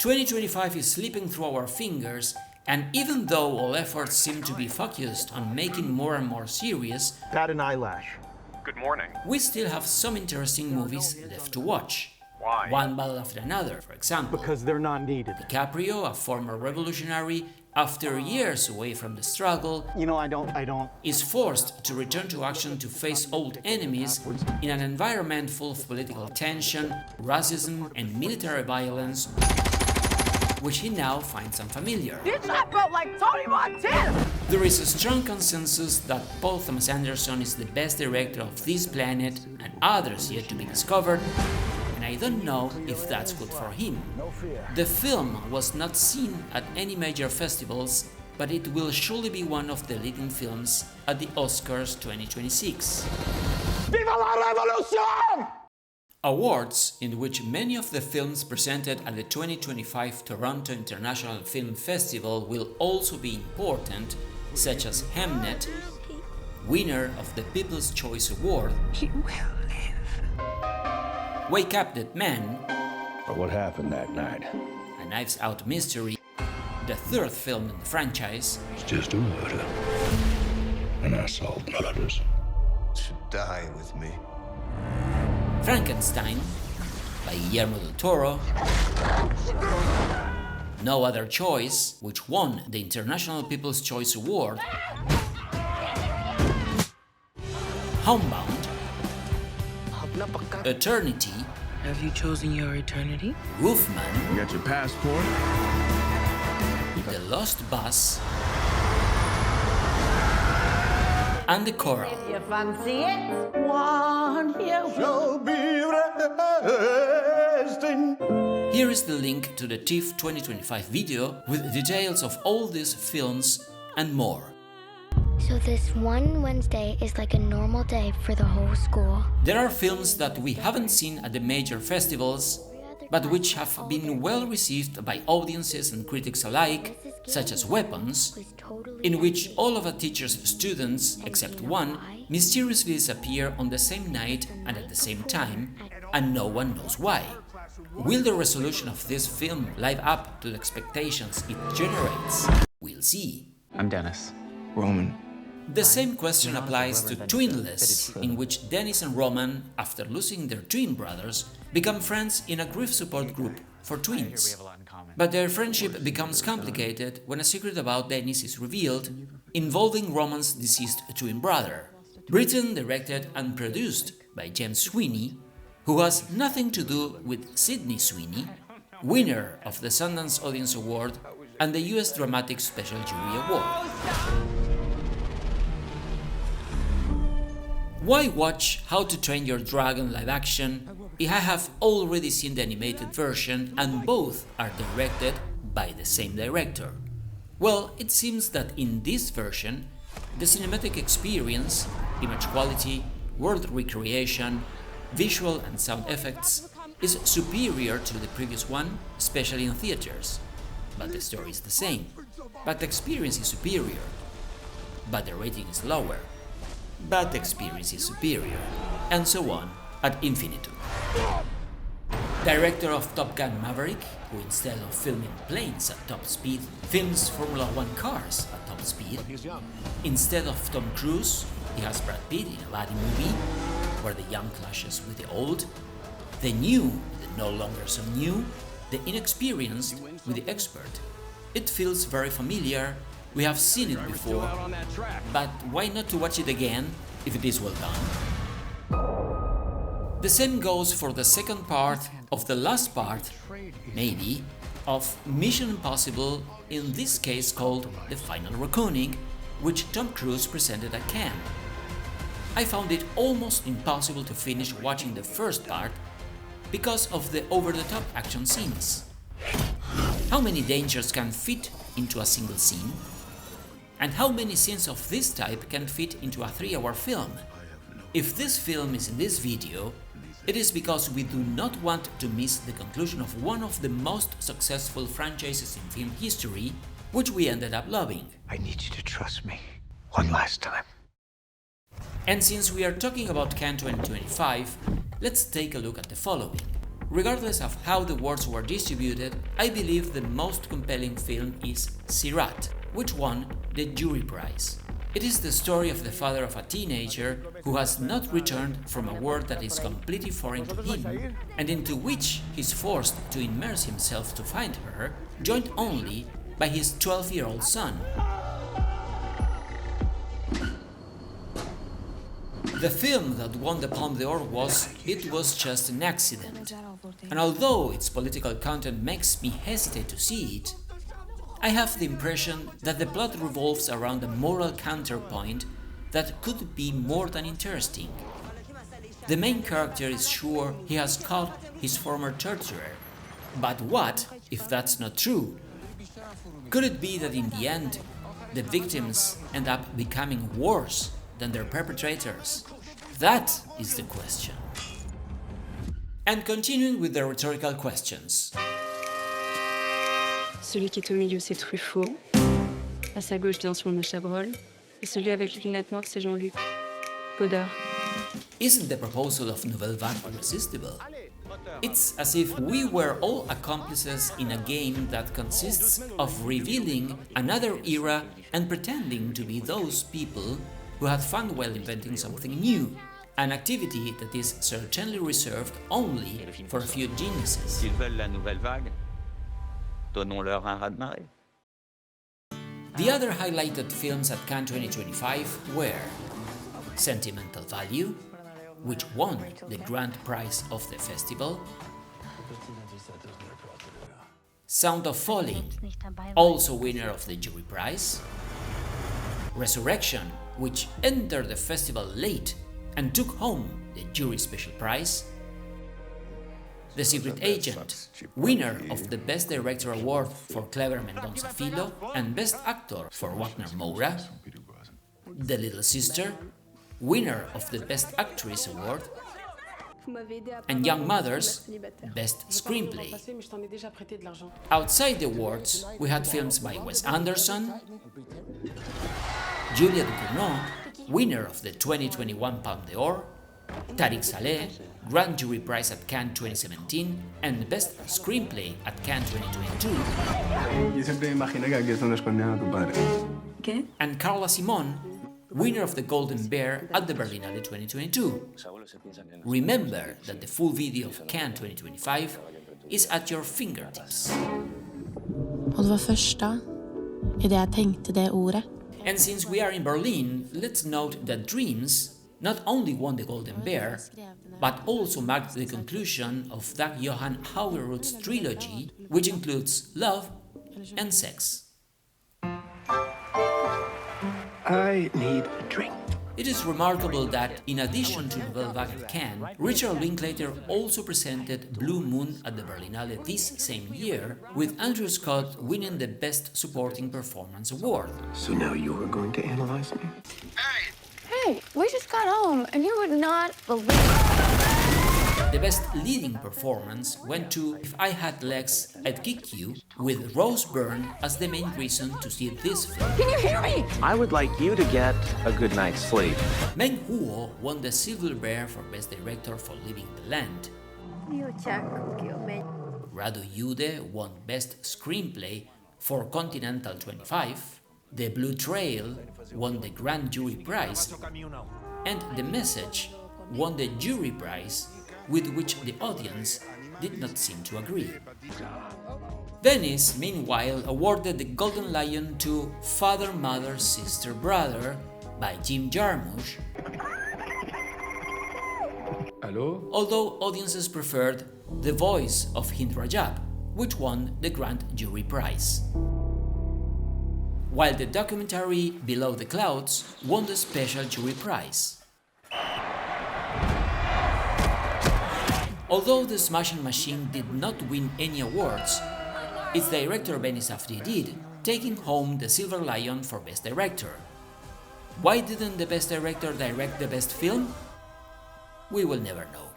2025 is slipping through our fingers, and even though all efforts seem to be focused on making more and more serious, Bat an eyelash. Good morning. we still have some interesting movies left to watch. Why? One battle after another, for example. Because they're not needed. DiCaprio, a former revolutionary, after years away from the struggle, You know, I don't. is forced to return to action to face old enemies in an environment full of political tension, racism, and military violence, which he now finds unfamiliar. Bitch, I felt like Tony Montana! There is a strong consensus that Paul Thomas Anderson is the best director of this planet and others yet to be discovered, and I don't know if that's good for him. The film was not seen at any major festivals, but it will surely be one of the leading films at the Oscars 2026. Viva la revolution! Awards in which many of the films presented at the 2025 Toronto International Film Festival will also be important, such as HAMNET, winner of the People's Choice Award, He will live. Wake Up Dead Man, But what happened that night? A Knives Out Mystery, the third film in the franchise, It's just a murder. And I solved murders. Should die with me. Frankenstein by Guillermo del Toro, No Other Choice, which won the International People's Choice Award, Homebound, Eternity, Have you chosen your eternity? ROOFMAN, You got your passport? The Lost Bus, and the Choral. You fancy it? One here. Here is the link to the TIFF 2025 video with details of all these films and more. So this one Wednesday is like a normal day for the whole school. There are films that we haven't seen at the major festivals, but which have been well received by audiences and critics alike, such as Weapons, in which all of a teacher's students, except one, mysteriously disappear on the same night and at the same time, and no one knows why. Will the resolution of this film live up to the expectations it generates? We'll see. I'm Dennis. Roman. The same question applies to TWINLESS, in which Dennis and Roman, after losing their twin brothers, become friends in a grief support group for twins. But their friendship becomes complicated when a secret about Dennis is revealed, involving Roman's deceased twin brother. Written, directed and produced by James Sweeney, who has nothing to do with Sydney Sweeney, winner of the Sundance Audience Award and the US Dramatic Special Jury Award. Why watch How to Train Your Dragon live action if I have already seen the animated version and both are directed by the same director? Well, it seems that in this version, the cinematic experience, image quality, world recreation, visual and sound effects is superior to the previous one, especially in theaters. But the story is the same. But the experience is superior. But the rating is lower. But the experience is superior, and so on ad infinitum. Director of Top Gun Maverick, who instead of filming planes at top speed, films Formula 1 cars at top speed. Instead of Tom Cruise, he has Brad Pitt in a buddy movie, where the young clashes with the old, the new, the no longer so new, the inexperienced with the expert. It feels very familiar. We have seen it before, but why not to watch it again if it is well done? The same goes for the second part of the last part, maybe, of Mission Impossible, in this case called The Final Reckoning, which Tom Cruise presented at Cannes. I found it almost impossible to finish watching the first part because of the over-the-top action scenes. How many dangers can fit into a single scene? And how many scenes of this type can fit into a 3-hour film? If this film is in this video, it is because we do not want to miss the conclusion of one of the most successful franchises in film history, which we ended up loving. I need you to trust me. One last time. And since we are talking about Cannes 2025, let's take a look at the following. Regardless of how the awards were distributed, I believe the most compelling film is SIRAT, which won the jury prize. It is the story of the father of a teenager who has not returned from a world that is completely foreign to him, and into which he is forced to immerse himself to find her, joined only by his 12-year-old son. The film that won the Palme d'Or was It Was Just an Accident, and although its political content makes me hesitate to see it, I have the impression that the plot revolves around a moral counterpoint that could be more than interesting. The main character is sure he has caught his former torturer, but what if that's not true? Could it be that in the end, the victims end up becoming worse than their perpetrators? That is the question. And continuing with the rhetorical questions. Celui qui est au milieu, c'est Truffaut. À sa gauche, bien sûr, le Chabrol. Et celui avec les lunettes noires, c'est Jean-Luc. Godard. Isn't the proposal of Nouvelle Vague irresistible? It's as if we were all accomplices in a game that consists of revealing another era and pretending to be those people who had fun while inventing something new, an activity that is certainly reserved only for a few geniuses. S'ils veulent la nouvelle vague, donnons-leur un raz-de-marée. The other highlighted films at Cannes 2025 were Sentimental Value, which won the grand prize of the festival, Sound of Falling, also winner of the jury prize, Resurrection, which entered the festival late and took home the jury special prize, The Secret Agent, winner of the Best Director Award for Clever Mendonça Filho and Best Actor for Wagner Moura, The Little Sister, winner of the Best Actress Award, and Young Mothers, Best Screenplay. Outside the awards, we had films by Wes Anderson, Julia Ducournau, winner of the 2021 Palme d'Or, Tariq Saleh, Grand Jury Prize at Cannes 2017 and Best Screenplay at Cannes 2022, and Carla Simon, winner of the Golden Bear at the Berlinale 2022. Remember that the full video of Cannes 2025 is at your fingertips. Og det var første I det jeg tenkte det ordet. And since we are in Berlin, let's note that Dreams not only won the Golden Bear, but also marked the conclusion of Dag Johan Haugerud's trilogy, which includes Love and Sex. I need a drink. It is remarkable that, in addition to Nouvelle Vague at Cannes, Richard Linklater also presented Blue Moon at the Berlinale this same year, with Andrew Scott winning the Best Supporting Performance Award. So now you're going to analyze me? Hey, we just got home and you would not believe. The Best Leading Performance went to If I Had Legs, I'd Kick You, with Rose Byrne as the main reason to see this film. Can you hear me? I would like you to get a good night's sleep. Meng Huo won the Silver Bear for Best Director for Leaving the Land. Radu Jude won Best Screenplay for Continental 25. The Blue Trail won the Grand Jury Prize, and The Message won the Jury Prize, with which the audience did not seem to agree. Venice, meanwhile, awarded the Golden Lion to Father, Mother, Sister, Brother by Jim Jarmusch, Hello? although audiences preferred The Voice of Hind Rajab, which won the Grand Jury Prize. While the documentary Below the Clouds won the Special Jury Prize. Although The Smashing Machine did not win any awards, its director Benny Safdie did, taking home the Silver Lion for Best Director. Why didn't the Best Director direct the best film? We will never know.